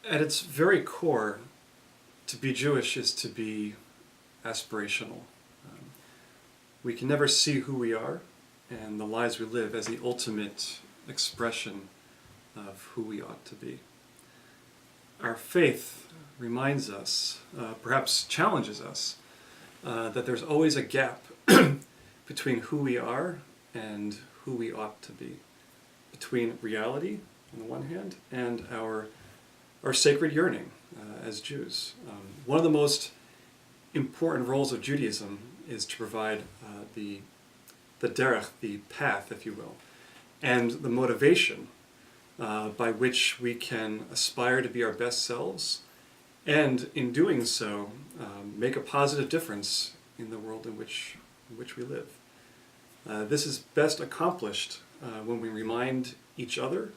At its very core, to be Jewish is to be aspirational. We can never see who we are and the lives we live as the ultimate expression of who we ought to be. Our faith reminds us, perhaps challenges us, that there's always a gap between who we are and who we ought to be, between reality on the one hand and our sacred yearning as Jews. One of the most important roles of Judaism is to provide the derech, the path, if you will, and the motivation by which we can aspire to be our best selves, and in doing so, make a positive difference in the world in which we live. This is best accomplished when we remind each other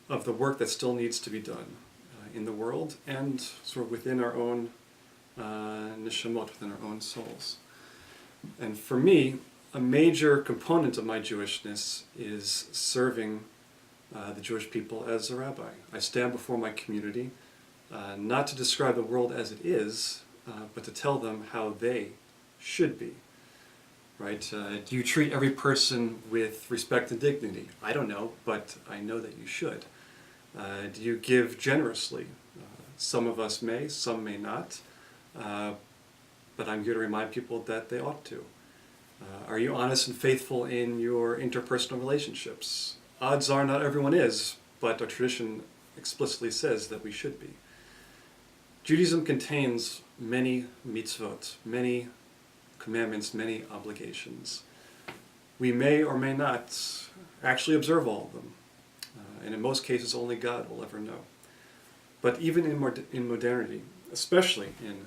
of the work that still needs to be done in the world and sort of within our own neshamot, within our own souls. And for me, a major component of my Jewishness is serving the Jewish people as a rabbi. I stand before my community, not to describe the world as it is, but to tell them how they should be. Right? Do you treat every person with respect and dignity? I don't know, but I know that you should. Do you give generously? Some of us may, some may not, but I'm here to remind people that they ought to. Are you honest and faithful in your interpersonal relationships? Odds are not everyone is, but our tradition explicitly says that we should be. Judaism contains many mitzvot, many commandments, many obligations. We may or may not actually observe all of them, and in most cases only God will ever know. But even in modernity, especially in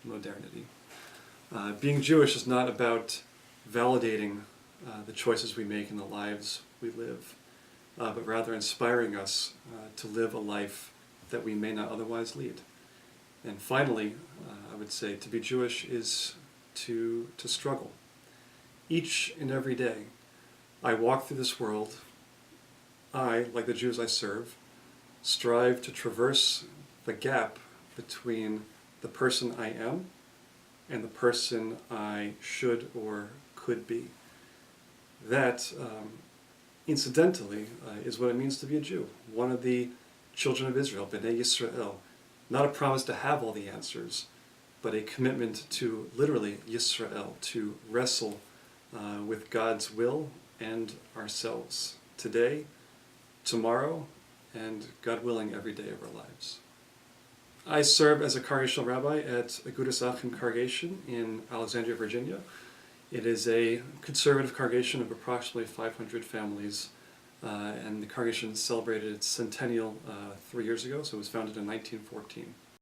modernity, being Jewish is not about validating the choices we make in the lives we live, but rather inspiring us to live a life that we may not otherwise lead. And finally, I would say to be Jewish is to struggle. Each and every day, I walk through this world. I, like the Jews I serve, strive to traverse the gap between the person I am and the person I should or could be. That, incidentally, is what it means to be a Jew, one of the children of Israel, Bnei Yisrael. Not a promise to have all the answers, but a commitment to literally Yisrael, to wrestle with God's will and ourselves today, tomorrow, and God willing, every day of our lives. I serve as a congregational rabbi at Agudas Achim Congregation in Alexandria, Virginia. It is a conservative congregation of approximately 500 families, and the congregation celebrated its centennial 3 years ago, so it was founded in 1914.